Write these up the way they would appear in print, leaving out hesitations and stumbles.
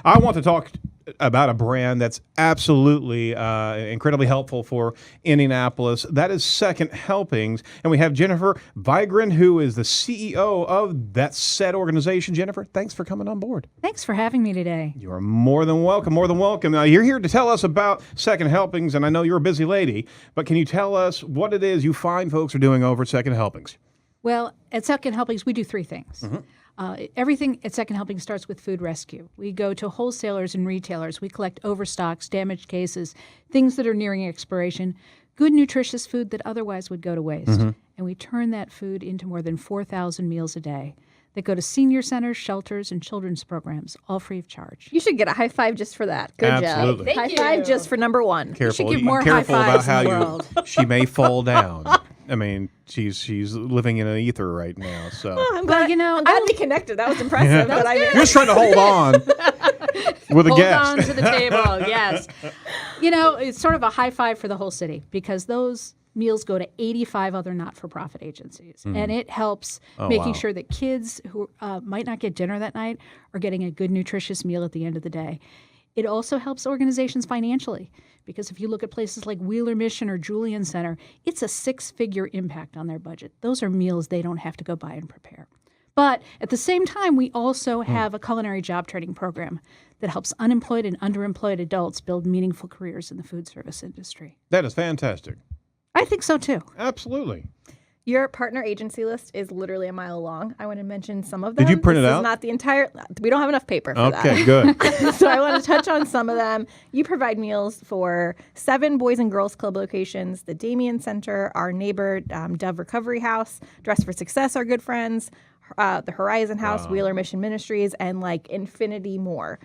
I want to talk about a brand that's absolutely incredibly helpful for Indianapolis. That is Second Helpings. And we have Jennifer Vigran, who is the CEO of that said organization. Jennifer, thanks for coming on board. Thanks for having me today. You are more than welcome, more than welcome. You're here to tell us about Second Helpings, and I know you're a busy lady, but can you tell us what it is you find folks are doing over at Second Helpings? Well, at Second Helpings, we do three things. Everything at Second Helping starts with food rescue. We go to wholesalers and retailers. We collect overstocks, damaged cases, things that are nearing expiration, good nutritious food that otherwise would go to waste. And we turn that food into more than 4,000 meals a day that go to senior centers, shelters, and children's programs, all free of charge. You should get a high five just for that. Good Absolutely. job. High five just for number one. Careful, give more careful high about fives in the how world. she may fall down. I mean, she's living in an ether right now. So I'm glad, I'm glad we connected. That was impressive. But I mean, you're just trying to hold on with a Hold guest. on to the table, yes. It's sort of a high five for the whole city because those meals go to 85 other not-for-profit agencies. And it helps making sure that kids who might not get dinner that night are getting a good, nutritious meal at the end of the day. It also helps organizations financially because if you look at places like Wheeler Mission or Julian Center, it's a six-figure impact on their budget. Those are meals they don't have to go buy and prepare. But at the same time, we also have a culinary job training program that helps unemployed and underemployed adults build meaningful careers in the food service industry. That is fantastic. I think so, too. Absolutely. your partner agency list is literally a mile long. I want to mention some of them. Did you print it This out? is not the entire. We don't have enough paper for that. Okay, good. So I want to touch on some of them. You provide meals for 7 Boys and Girls Club locations, the Damien Center, our neighbor Dove Recovery House, Dress for Success, our good friends, the Horizon House, Wheeler Mission Ministries, and like infinity more.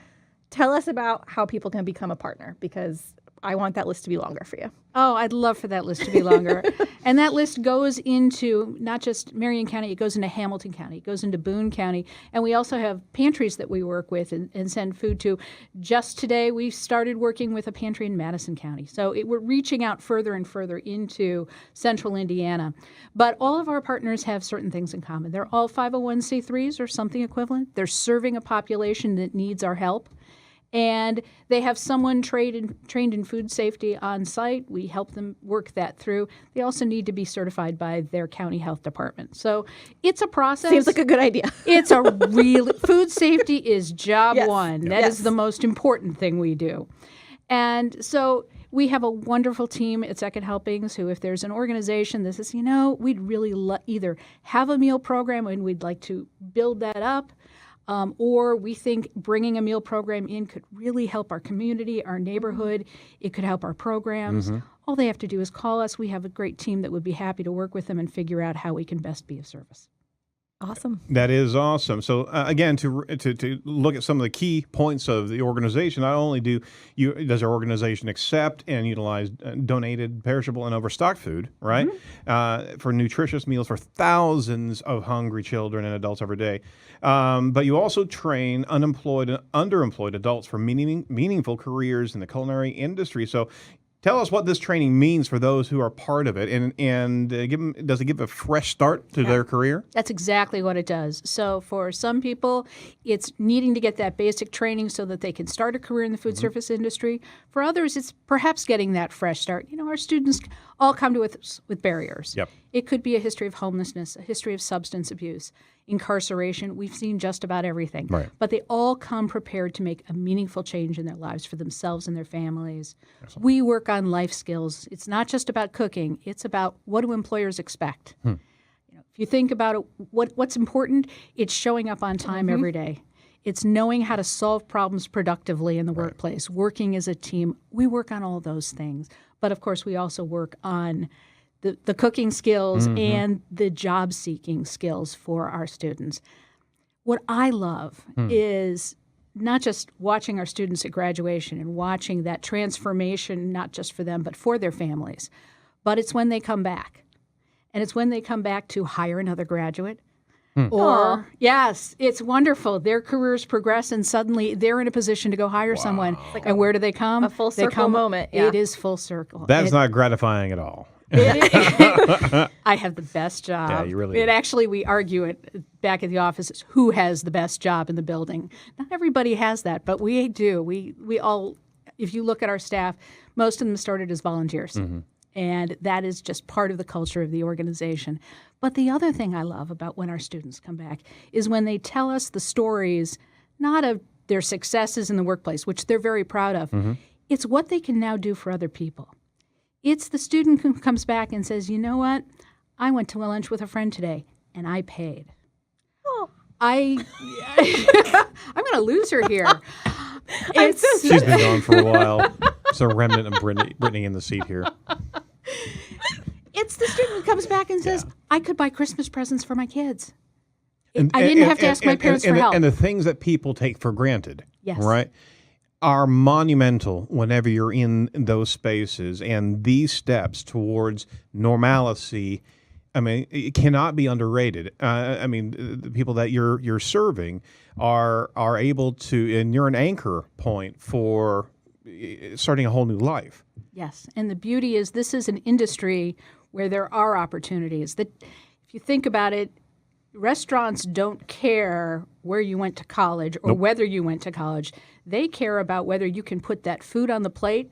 Tell us about how people can become a partner, because I want that list to be longer for you. Oh, I'd love for that list to be longer. And that list goes into not just Marion County, it goes into Hamilton County, it goes into Boone County. And we also have pantries that we work with and send food to. Just today, we started working with a pantry in Madison County. So we're reaching out further and further into central Indiana. But all of our partners have certain things in common. They're all 501c3s or something equivalent. They're serving a population that needs our help. And they have someone trained in food safety on site. We help them work that through. They also need to be certified by their county health department. So it's a process. Seems like a good idea. It's a real food safety is job Yes. one. That is the most important thing we do. And so we have a wonderful team at Second Helpings who, if there's an organization that says, we'd really either have a meal program and we'd like to build that up, or we think bringing a meal program in could really help our community, our neighborhood. It could help our programs. All they have to do is call us. We have a great team that would be happy to work with them and figure out how we can best be of service. Awesome. That is awesome. So again, to look at some of the key points of the organization, not only does our organization accept and utilize donated, perishable, and overstocked food, right, for nutritious meals for thousands of hungry children and adults every day, but you also train unemployed and underemployed adults for meaningful careers in the culinary industry. So tell us what this training means for those who are part of it, and does it give a fresh start to their career? That's exactly what it does. So for some people, it's needing to get that basic training so that they can start a career in the food service industry. For others, it's perhaps getting that fresh start. Our students all come to us with barriers. Yep. It could be a history of homelessness, a history of substance abuse, incarceration. We've seen just about everything. Right. But they all come prepared to make a meaningful change in their lives for themselves and their families. Excellent. We work on life skills. It's not just about cooking. It's about what do employers expect. If you think about it, what's important, it's showing up on time every day. It's knowing how to solve problems productively in the workplace, working as a team. We work on all those things. But, of course, we also work on the cooking skills and the job-seeking skills for our students. What I love is not just watching our students at graduation and watching that transformation, not just for them, but for their families, but it's when they come back. And it's when they come back to hire another graduate. Or, yes, it's wonderful. Their careers progress, and suddenly they're in a position to go hire someone. And where do they come? A full They circle come, moment. Yeah. It is full circle. That's not gratifying at all. I have the best job. Yeah, you really do. We argue it back at the office. It's who has the best job in the building. Not everybody has that, but we do. We all, if you look at our staff, most of them started as volunteers. Mm-hmm. And that is just part of the culture of the organization. But the other thing I love about when our students come back is when they tell us the stories, not of their successes in the workplace, which they're very proud of. Mm-hmm. It's what they can now do for other people. It's the student who comes back and says, you know what? I went to lunch with a friend today, and I paid. Oh. I'm going to lose her here. She's been gone for a while. It's a remnant of Brittany in the seat here. It's the student who comes back and says, I could buy Christmas presents for my kids. And, I didn't have to ask my parents for help. And the things that people take for granted, Yes. right, are monumental whenever you're in those spaces. And these steps towards normalcy, I mean, it cannot be underrated. I mean, the people that you're serving are able to, and you're an anchor point for starting a whole new life. Yes, and the beauty is this is an industry where there are opportunities. That, if you think about it, restaurants don't care where you went to college or whether you went to college. They care about whether you can put that food on the plate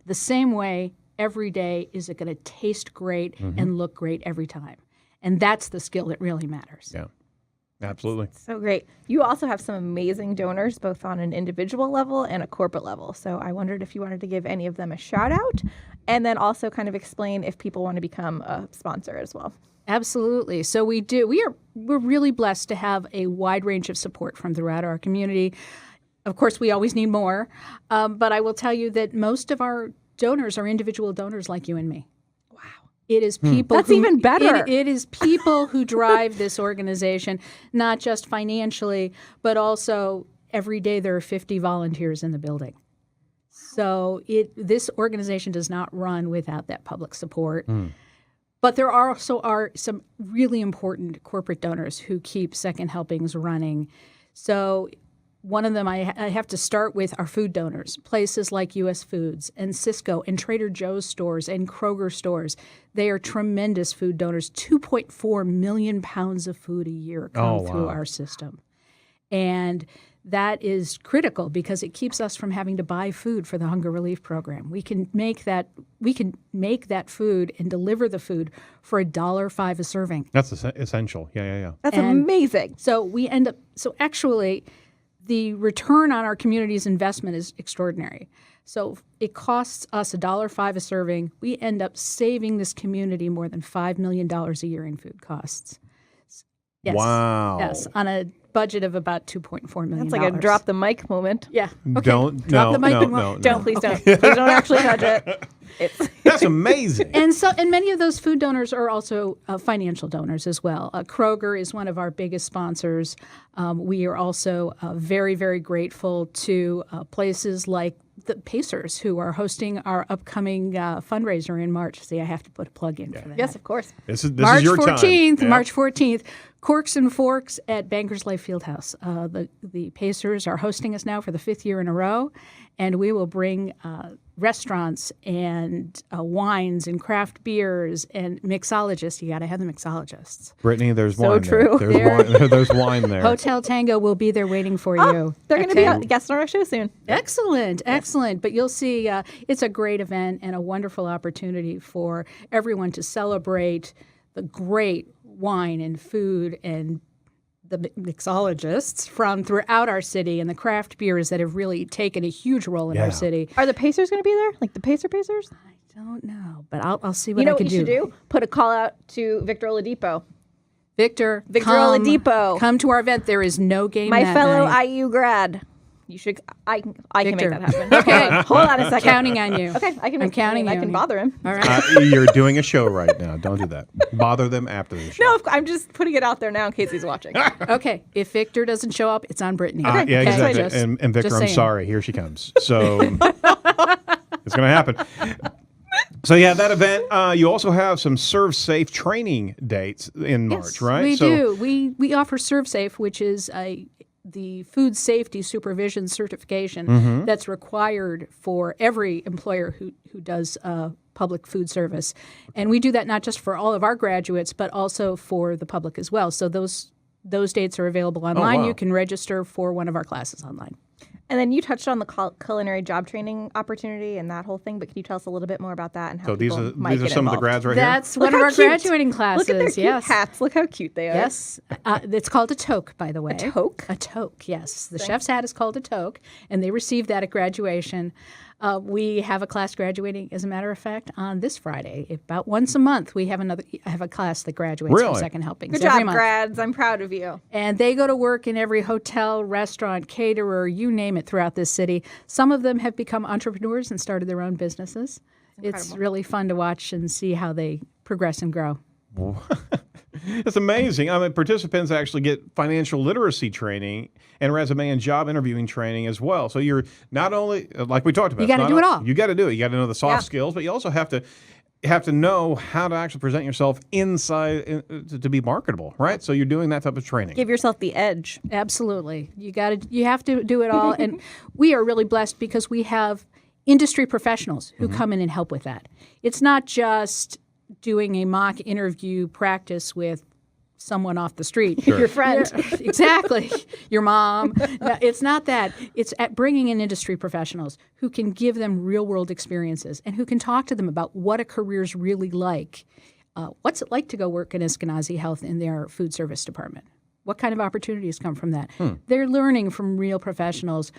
the same way every day. Is it going to taste great and look great every time? And that's the skill that really matters. Yeah, absolutely. So great. You also have some amazing donors, both on an individual level and a corporate level. So I wondered if you wanted to give any of them a shout out and then also kind of explain if people want to become a sponsor as well. Absolutely. So we do. We're really blessed to have a wide range of support from throughout our community. Of course, we always need more. But I will tell you that most of our donors are individual donors like you and me. Wow. It is people. That's even better. It is people who drive this organization, not just financially, but also every day there are 50 volunteers in the building. So this organization does not run without that public support. But there are some really important corporate donors who keep Second Helpings running. So one of them I have to start with are food donors, places like U.S. Foods and Cisco and Trader Joe's stores and Kroger stores. They are tremendous food donors. 2.4 million pounds of food a year come through our system. And that is critical because it keeps us from having to buy food for the hunger relief program. We can make that food and deliver the food for $1.05 a serving. That's essential. Yeah. That's amazing. So actually the return on our community's investment is extraordinary. So it costs us $1.05 a serving. We end up saving this community more than $5 million a year in food costs. Yes. Wow. Yes, on a budget of about $2.4 million. That's like a drop the mic moment. Yeah. Okay. Don't. Drop the mic and Please don't. Please don't actually touch it. That's amazing. And many of those food donors are also financial donors as well. Kroger is one of our biggest sponsors. We are also very, very grateful to places like the Pacers, who are hosting our upcoming fundraiser in March. See, I have to put a plug in for that. Yes, of course. This is March your 14th, time. March 14th, Corks and Forks at Bankers Life Fieldhouse. The Pacers are hosting us now for the 5th year in a row, and we will bring restaurants and wines and craft beers and mixologists. You got to have the mixologists. Brittany, there's So wine true. there. There's wine there. Hotel Tango will be there waiting for you. They're going to be a guest on our show soon. Excellent. But you'll see it's a great event and a wonderful opportunity for everyone to celebrate the great wine and food and the mixologists from throughout our city and the craft beers that have really taken a huge role in our city. Are the Pacers going to be there? Like the Pacers? I don't know, but I'll see what You know I what can you should do? Put a call out to Victor Oladipo. Victor Oladipo. Come to our event. There is no game My that fellow night. IU grad. You should. I can make Victor. that happen. Okay, hold on a second. Counting on you. Okay, I can. I'm counting I you can on bother him. All right. You're doing a show right now. Don't do that. Bother them after the show. No, I'm just putting it out there now in case he's watching. Okay. If Victor doesn't show up, it's on Brittany. Yeah, Okay? exactly. Just- and Victor, just I'm saying. sorry. Here she comes. So it's going to happen. So yeah, that event. You also have some Serve Safe training dates in March, Yes, right? We do. We offer Serve Safe, which is the food safety supervision certification that's required for every employer who does public food service. And we do that not just for all of our graduates, but also for the public as well. So those dates are available online. wow. You can register for one of our classes online. And then you touched on the culinary job training opportunity and that whole thing, but can you tell us a little bit more about that and how So these people are might these are get some of the involved? grads right That's Look one of how our cute. graduating classes. Look at their cute yes. hats. Look how cute they are. Yes. It's called a toque, by the way. A toque? A toque, yes. The chef's hat is called a toque, and they receive that at graduation. We have a class graduating, as a matter of fact, on this Friday. About once a month, we have a class that graduates from Really? Second Helpings. Good every job, month. grads. I'm proud of you. And they go to work in every hotel, restaurant, caterer, you name it, throughout this city. Some of them have become entrepreneurs and started their own businesses. It's really fun to watch and see how they progress and grow. It's amazing. I mean, participants actually get financial literacy training and resume and job interviewing training as well. So you're not only, like we talked about, You gotta it's do not it all. You got to do it. You got to know the soft Yeah. skills, but you also have to know how to actually present yourself inside to be marketable, right? So you're doing that type of training. Give yourself the edge. Absolutely. You have to do it all. And we are really blessed because we have industry professionals who come in and help with that. It's not just doing a mock interview practice with someone off the street. Your friend. Exactly. Your mom. No, it's not that. It's at bringing in industry professionals who can give them real world experiences and who can talk to them about what a career's really like. What's it like to go work in Eskenazi Health in their food service department? What kind of opportunities come from that? They're learning from real professionals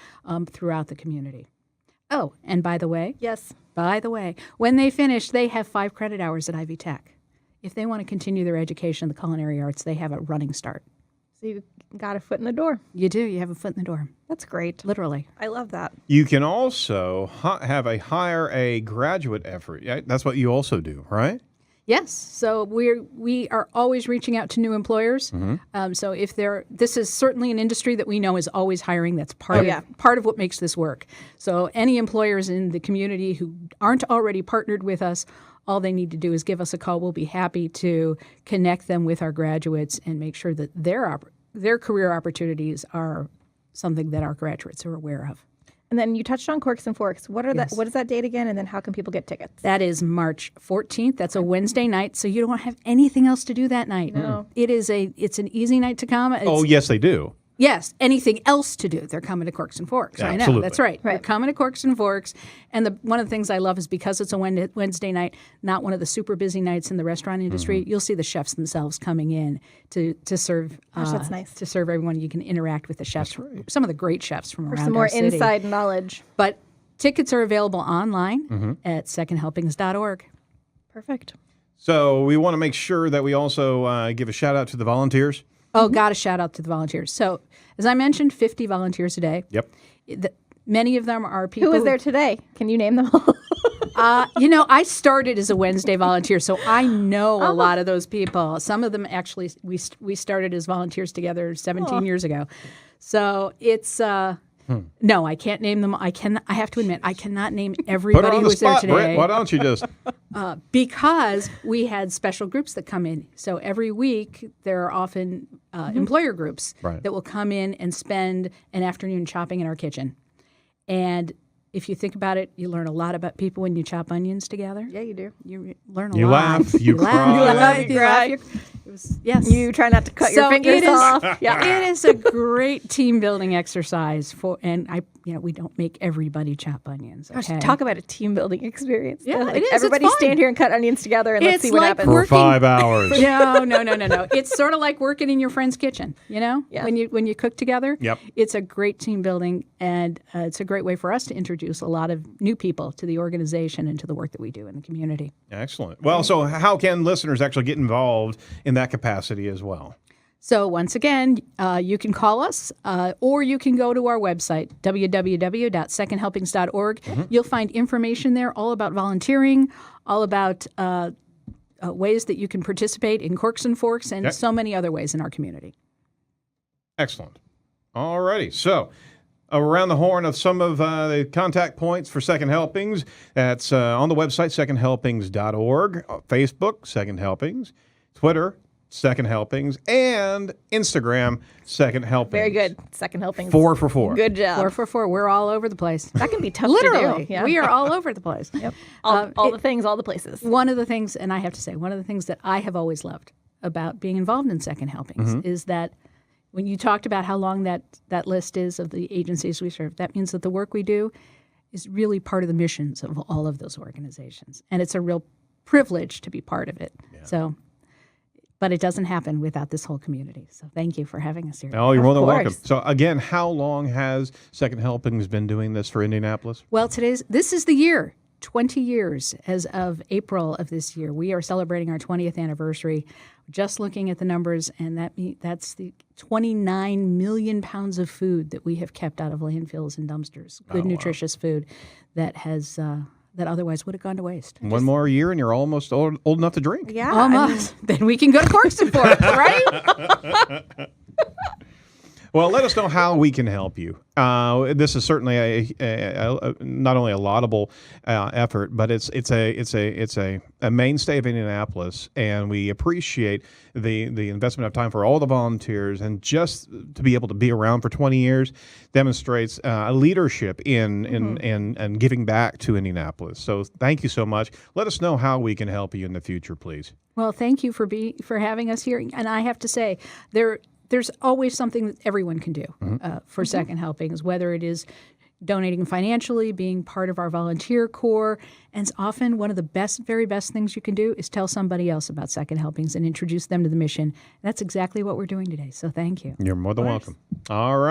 throughout the community. Oh, and by the way, Yes. when they finish, they have 5 credit hours at Ivy Tech. If they want to continue their education in the culinary arts, they have a running start. So you got a foot in the door. You do. You have a foot in the door, That's great. literally. I love that. You can also hire a graduate effort. Yeah, that's what you also do, right? Yes. So we are always reaching out to new employers. So if this is certainly an industry that we know is always hiring. That's part of what makes this work. So any employers in the community who aren't already partnered with us, all they need to do is give us a call. We'll be happy to connect them with our graduates and make sure that their career opportunities are something that our graduates are aware of. And then you touched on Corks and Forks. What is that date again? And then how can people get tickets? That is March 14th. That's a Wednesday night, so you don't have anything else to do that night. No. It's an easy night to come. Oh, yes, they do. Yes, anything else to do. They're coming to Corks and Forks. I know, Absolutely. that's right. They're Right. coming to Corks and Forks. And one of the things I love is because it's a Wednesday night, not one of the super busy nights in the restaurant industry, you'll see the chefs themselves coming in to serve. Gosh, that's nice. To serve everyone. You can interact with the chefs, some of the great chefs from For around some more our city. inside knowledge. But tickets are available online at secondhelpings.org. Perfect. So we want to make sure that we also give a shout out to the volunteers. Oh, got a shout out to the volunteers. So, as I mentioned, 50 volunteers a day. Yep. Many of them are people. Who was there today? Can you name them all? I started as a Wednesday volunteer, so I know a lot of those people. Some of them actually, we started as volunteers together 17 years ago. So it's no, I can't name them. I have to admit, I cannot name Put it everybody on who the was there spot, today. Britt. Why don't you just? Because we had special groups that come in. So every week there are often employer groups Right. that will come in and spend an afternoon chopping in our kitchen. And if you think about it, you learn a lot about people when you chop onions together. Yeah, you do. You learn a You lot. laugh, you cry. You laugh, you cry. It was, yes. You try not to cut your So fingers it is- off. Yeah. It is a great team building exercise we don't make everybody chop onions. Gosh, Okay? talk about a team building experience. Yeah, Like, it is. It's everybody fun. stand here and cut onions together and let's It's see what like happens. For working- 5 hours. No. It's sort of like working in your friend's kitchen, Yeah. when you cook together. Yep. It's a great team building, and it's a great way for us to introduce a lot of new people to the organization and to the work that we do in the community. Excellent. Well, so how can listeners actually get involved in that capacity as well? So once again, you can call us or you can go to our website, www.secondhelpings.org. You'll find information there all about volunteering, all about ways that you can participate in Corks and Forks, and so many other ways in our community. Excellent. All righty. So around the horn of some of the contact points for Second Helpings, that's on the website, secondhelpings.org, Facebook, Second Helpings, Twitter, Second Helpings, and Instagram, Second Helpings. Very good. Second helping. 4 for 4. Good job. 4 for 4. We're all over the place. That can be tough Literally, to do. Yeah. we are all over the place. Yep. All the things, all the places. One of the things, and I have to say, one of the things that I have always loved about being involved in Second Helpings is that when you talked about how long that list is of the agencies we serve, that means that the work we do is really part of the missions of all of those organizations. And it's a real privilege to be part of it. Yeah. So, but it doesn't happen without this whole community. So thank you for having us here. Oh, you're more than welcome. course. So again, how long has Second Helpings been doing this for Indianapolis? Well, this is the year, 20 years as of April of this year. We are celebrating our 20th anniversary. Just looking at the numbers, and that's the 29 million pounds of food that we have kept out of landfills and dumpsters. Good, nutritious food that has that otherwise would have gone to waste. One more year and you're almost old enough to drink. Yeah. Almost. Then we can go to Corkston for it, right? Well, let us know how we can help you. This is certainly a not only a laudable effort, but it's a mainstay of Indianapolis, and we appreciate the investment of time for all the volunteers, and just to be able to be around for 20 years demonstrates leadership in giving back to Indianapolis. So thank you so much. Let us know how we can help you in the future, please. Well, thank you for having us here. And I have to say, there's always something that everyone can do for Second Helpings, whether it is donating financially, being part of our volunteer corps. And it's often one of the very best things you can do is tell somebody else about Second Helpings and introduce them to the mission. That's exactly what we're doing today. So thank you. You're more than welcome. All right.